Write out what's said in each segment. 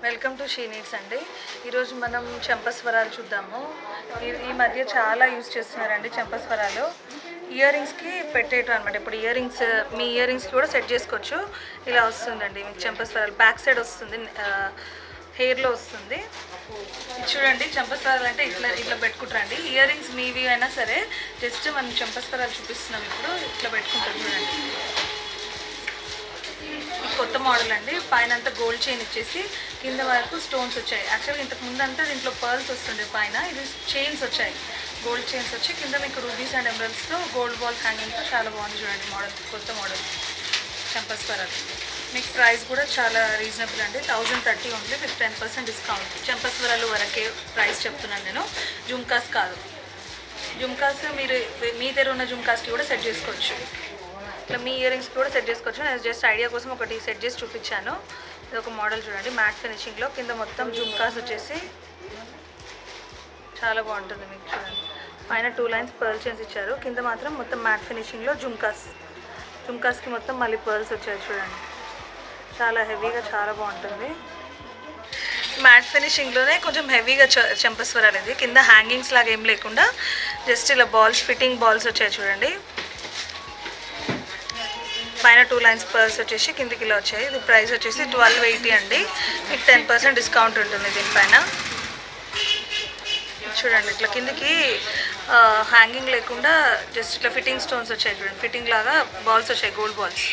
Welcome to she needs అండి. ఈరోజు మనం చెంపస్వరాలు చూద్దాము. ఈ మధ్య చాలా యూజ్ చేస్తున్నారండి చెంపస్వరాలు. ఇయర్ రింగ్స్కి పెట్టేయటం అనమాట. ఇప్పుడు మీ ఇయర్ రింగ్స్కి కూడా సెట్ చేసుకోవచ్చు. ఇలా వస్తుందండి మీకు చెంపస్వరాలు. బ్యాక్ సైడ్ వస్తుంది, హెయిర్లో వస్తుంది. చూడండి, చెంపస్వరాలు అంటే ఇట్లా పెట్టుకుంటారండి. ఇయర్ రింగ్స్ మీవి అయినా సరే జస్ట్ మనం చెంపస్వరాలు చూపిస్తున్నాం. ఇప్పుడు ఇట్లా పెట్టుకుంటాం చూడండి. కొత్త మోడల్ అండి. పైన అంతా గోల్డ్ చైన్ ఇచ్చేసి కింద వరకు స్టోన్స్ వచ్చాయి. యాక్చువల్గా ఇంతకు ముందు అంతా దీంట్లో పర్ల్స్ వస్తుండే, పైన ఇది చైన్స్ వచ్చాయి, గోల్డ్ చైన్స్ వచ్చి కింద మీకు రూబీస్ అండ్ ఎమరల్డ్స్తో గోల్డ్ బాల్స్ హ్యాంగింగ్తో చాలా బాగుంది చూడండి మోడల్. కొత్త మోడల్ చెంపస్వరాలు. మీకు ప్రైస్ కూడా చాలా రీజనబుల్ అండి. 1030 ఓన్లీ విత్ 10% డిస్కౌంట్. చెంపస్వరాలు వరకే ప్రైస్ చెప్తున్నాను నేను, జుమ్కాస్ కాదు. జుమ్కాస్ మీరు మీ దగ్గర ఉన్న జుమ్కాస్కి కూడా సెట్ చేసుకోవచ్చు. ఇట్లా మీ ఇయర్ రింగ్స్ కూడా సెట్ చేసుకోవచ్చు. నేను జస్ట్ ఐడియా కోసం ఒకటి సెట్ చేసి చూపించాను. ఇది ఒక మోడల్ చూడండి, మ్యాట్ ఫినిషింగ్లో. కింద మొత్తం జుమ్కాస్ వచ్చేసి చాలా బాగుంటుంది మీకు చూడండి. పైన 2 లైన్స్ పర్ల్ చైన్స్ ఇచ్చారు, కింద మాత్రం మొత్తం మ్యాట్ ఫినిషింగ్లో జుమ్కాస్కి మొత్తం మళ్ళీ పర్ల్స్ వచ్చాయి చూడండి. చాలా హెవీగా చాలా బాగుంటుంది. మ్యాట్ ఫినిషింగ్లోనే కొంచెం హెవీగా చెంపస్వరాలు. ఇది కింద హ్యాంగింగ్స్ లాగా ఏం లేకుండా జస్ట్ ఇలా బాల్స్, ఫిట్టింగ్ బాల్స్ వచ్చాయి చూడండి. పైన 2 లైన్స్ పర్ల్స్ వచ్చేసి కిందికి ఇలా వచ్చాయి. ఇది ప్రైస్ వచ్చేసి 1280 అండి. మీకు 10% డిస్కౌంట్ ఉంటుంది దీనిపైన. చూడండి, ఇట్లా కిందికి హ్యాంగింగ్ లేకుండా జస్ట్ ఇట్లా ఫిట్టింగ్ స్టోన్స్ వచ్చాయి చూడండి. ఫిట్టింగ్ లాగా బాల్స్ వచ్చాయి, గోల్డ్ బాల్స్.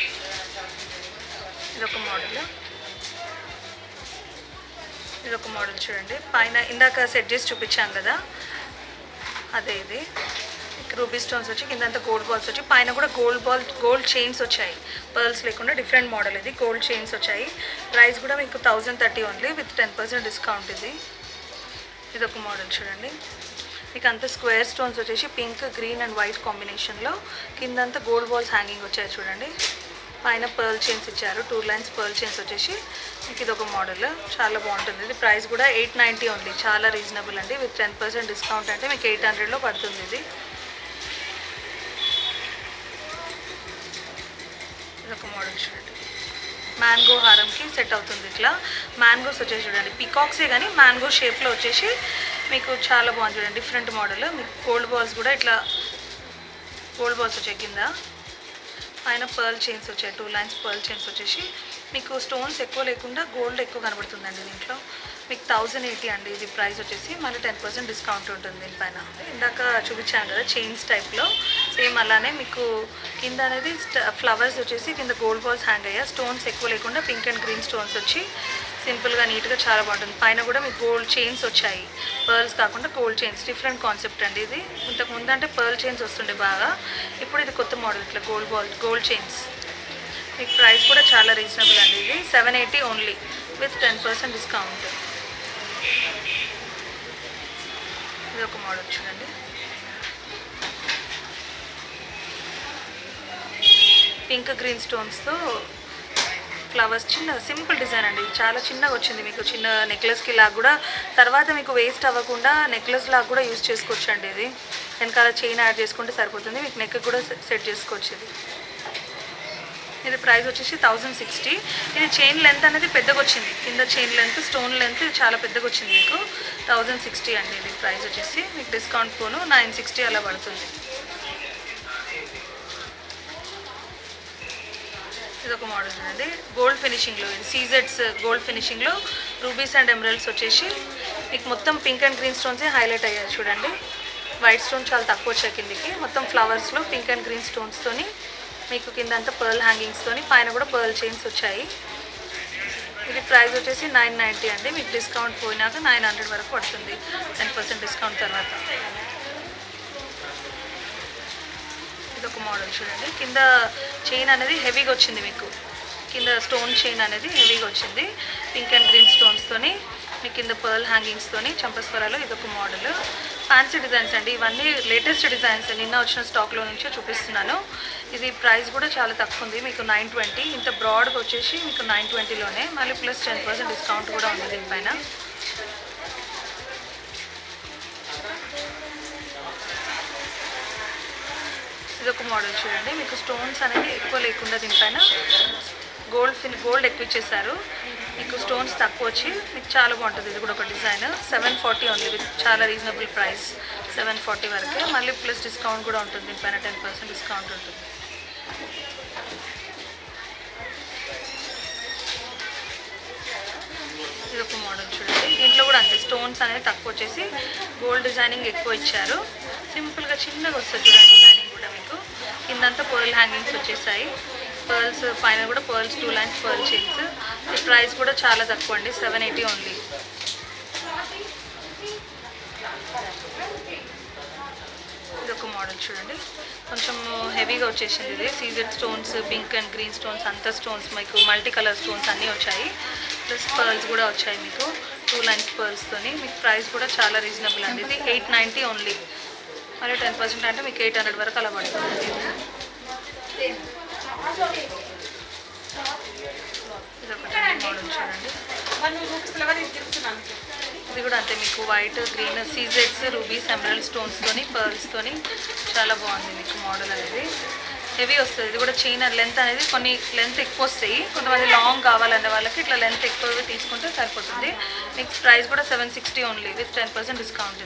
ఇదొక మోడల్ చూడండి. పైన ఇందాక సెట్ చేసి చూపించాం కదా, అదే ఇది. రూబీ స్టోన్స్ వచ్చి కిందంతా గోల్డ్ బాల్స్ వచ్చి పైన కూడా గోల్డ్ చైన్స్ వచ్చాయి, పర్ల్స్ లేకుండా. డిఫరెంట్ మోడల్ ఇది, గోల్డ్ చైన్స్ వచ్చాయి. ప్రైస్ కూడా మీకు 1030 ఓన్లీ విత్ 10% డిస్కౌంట్. ఇదొక మోడల్ చూడండి. మీకు అంతా స్క్వేర్ స్టోన్స్ వచ్చేసి పింక్, గ్రీన్ అండ్ వైట్ కాంబినేషన్లో. కిందంతా గోల్డ్ బాల్స్ హ్యాంగింగ్ వచ్చాయి చూడండి. పైన పర్ల్ చైన్స్ ఇచ్చారు, 2 లైన్స్ పర్ల్ చైన్స్ వచ్చేసి. మీకు ఇదొక మోడల్ చాలా బాగుంటుంది. ఇది ప్రైస్ కూడా 890 ఓన్లీ, చాలా రీజనబుల్ అండి. విత్ 10% డిస్కౌంట్ అంటే మీకు 800లో పడుతుంది. ఇదొక మోడల్ చూడండి, మ్యాంగో హారంకి సెట్ అవుతుంది. ఇట్లా మ్యాంగోస్ వచ్చేసి చూడండి, పీకాక్సే కానీ మ్యాంగో షేప్లో వచ్చేసి మీకు చాలా బాగుంది చూడండి. Different model. మీకు గోల్డ్ బాల్స్ కూడా ఇట్లా గోల్డ్ బాల్స్ వచ్చాయి. కింద పైన పర్ల్ చైన్స్ వచ్చాయి, 2 లైన్స్ పర్ల్ చైన్స్ వచ్చేసి. మీకు స్టోన్స్ ఎక్కువ లేకుండా గోల్డ్ ఎక్కువ కనబడుతుందండి దీంట్లో. మీకు 1080 అండి. ఇది ప్రైస్ వచ్చేసి మళ్ళీ 10% డిస్కౌంట్ ఉంటుంది దీనిపైన. ఇందాక చూపించాను కదా చైన్స్ టైప్లో, సేమ్ అలానే మీకు కింద అనేది ఫ్లవర్స్ వచ్చేసి కింద గోల్డ్ బాల్స్ హ్యాంగ్ అయ్యాయి. స్టోన్స్ ఎక్కువ లేకుండా పింక్ అండ్ గ్రీన్ స్టోన్స్ వచ్చి సింపుల్గా నీట్గా చాలా బాగుంటుంది. పైన కూడా మీకు గోల్డ్ చైన్స్ వచ్చాయి, పర్ల్స్ కాకుండా గోల్డ్ చైన్స్. డిఫరెంట్ కాన్సెప్ట్ అండి ఇది. ఇంతకు ముందు అంటే పర్ల్ చైన్స్ వస్తుండే బాగా, ఇప్పుడు ఇది కొత్త మోడల్. ఇట్లా గోల్డ్ చైన్స్. మీకు ప్రైస్ కూడా చాలా రీజనబుల్ అండి. ఇది 780 ఓన్లీ విత్ 10% డిస్కౌంట్. ఇది ఒక మోడల్ చూడండి. పింక్ గ్రీన్ స్టోన్స్తో ఫ్లవర్స్, చిన్న సింపుల్ డిజైన్ అండి. చాలా చిన్నగా వచ్చింది మీకు. చిన్న నెక్లెస్కి లాగా కూడా తర్వాత మీకు వేస్ట్ అవ్వకుండా నెక్లెస్ లాగా కూడా యూజ్ చేసుకోవచ్చు అండి. ఇది వెనకాల చైన్ యాడ్ చేసుకుంటే సరిపోతుంది. మీకు నెక్ కూడా సెట్ చేసుకోవచ్చు. ఇది ప్రైస్ వచ్చేసి 1060. ఇది చైన్ లెంత్ అనేది పెద్దగా వచ్చింది. కింద చైన్ లెంత్, స్టోన్ లెంత్ చాలా పెద్దగా వచ్చింది మీకు. 1060 అండి. ఇది ప్రైస్ వచ్చేసి మీకు డిస్కౌంట్ పోను 960 అలా పడుతుంది. ఇదొక మోడల్ చూడండి, గోల్డ్ ఫినిషింగ్లో. ఇది సీజెడ్స్ గోల్డ్ ఫినిషింగ్లో రూబీస్ అండ్ ఎమరల్డ్స్ వచ్చేసి మీకు మొత్తం పింక్ అండ్ గ్రీన్ స్టోన్సే హైలైట్ అయ్యాయి చూడండి. వైట్ స్టోన్ చాలా తక్కువ వచ్చాయి కిందికి. మొత్తం ఫ్లవర్స్లో పింక్ అండ్ గ్రీన్ స్టోన్స్తోని మీకు కింద అంతా పర్ల్ హ్యాంగింగ్స్తోని, పైన కూడా పర్ల్ చైన్స్ వచ్చాయి. ఇది ప్రైస్ వచ్చేసి 990 అండి. మీకు డిస్కౌంట్ పోయినాక 900 వరకు పడుతుంది 10% డిస్కౌంట్ తర్వాత. ఇదొక మోడల్ చూడండి. కింద చైన్ అనేది హెవీగా వచ్చింది మీకు. కింద స్టోన్ చైన్ అనేది హెవీగా వచ్చింది, పింక్ అండ్ గ్రీన్ స్టోన్స్తోని. మీకు కింద పర్ల్ హ్యాంగింగ్స్తోని చెంపస్వరాలు. ఇదొక మోడల్. ఫ్యాన్సీ డిజైన్స్ అండి. ఇవన్నీ లేటెస్ట్ డిజైన్స్, నిన్న వచ్చిన స్టాక్లో నుంచే చూపిస్తున్నాను. ఇది ప్రైస్ కూడా చాలా తక్కువ ఉంది మీకు, 920. ఇంత బ్రాడ్గా వచ్చేసి మీకు 920లోనే, మళ్ళీ ప్లస్ 10% డిస్కౌంట్ కూడా ఉంది దీనిపైన. ఇదొక మోడల్ చూడండి. మీకు స్టోన్స్ అనేది ఎక్కువ లేకుండా దీనిపైన గోల్డ్ ఎక్కువ ఇచ్చేసారు. మీకు స్టోన్స్ తక్కువ వచ్చి మీకు చాలా బాగుంటుంది. ఇది కూడా ఒక డిజైన్ 740 ఓన్లీ విత్ చాలా రీజనబుల్ ప్రైస్ 740 వరకే. మళ్ళీ ప్లస్ డిస్కౌంట్ కూడా ఉంటుంది, దీనిపైన 10% డిస్కౌంట్ ఉంటుంది. ఇది ఒక మోడల్ చూడండి. దీంట్లో కూడా అంతే స్టోన్స్ అనేది తక్కువ వచ్చేసి గోల్డ్ డిజైనింగ్ ఎక్కువ ఇచ్చారు. సింపుల్గా చిన్నగా వస్తుంది చూడండి డిజైనింగ్ కూడా. మీకు కిందంతా పర్ల్ హ్యాంగింగ్స్ వచ్చేసాయి. పర్ల్స్ పైన కూడా పర్ల్స్ 2 లైన్స్ పర్ల్ చైన్స్. ఈ ప్రైస్ కూడా చాలా తక్కువ అండి, 780 ఓన్లీ. ఇది ఒక మోడల్ చూడండి, కొంచెం హెవీగా వచ్చేసింది. ఇది CZ stones, pink and green stones, అంతా స్టోన్స్ మీకు మల్టీ కలర్ స్టోన్స్ అన్నీ వచ్చాయి. ప్లస్ పర్ల్స్ కూడా వచ్చాయి మీకు 2 లైన్స్ పర్ల్స్తోని. మీకు ప్రైస్ కూడా చాలా రీజనబుల్ అండి. ఇది 890 ఓన్లీ. మరి 10% అంటే మీకు 800 వరకు అలా పడుతుంది. ఇది ఒకటి మోడల్ చూడండి. ఇది కూడా అంతే మీకు వైట్ గ్రీన్ సీజెడ్స్ రూబీస్ ఎమరల్డ్ స్టోన్స్తోని పర్ల్స్తోని చాలా బాగుంది మీకు మోడల్ అనేది. హెవీ వస్తుంది. ఇది కూడా చైన్ లెంత్ అనేది కొన్ని లెంత్ ఎక్కువ వస్తాయి. కొంతమంది లాంగ్ కావాలనే వాళ్ళకి ఇట్లా లెంత్ ఎక్కువ తీసుకుంటే సరిపోతుంది. మీకు ప్రైస్ కూడా 760 ఓన్లీ విత్ 10% డిస్కౌంట్.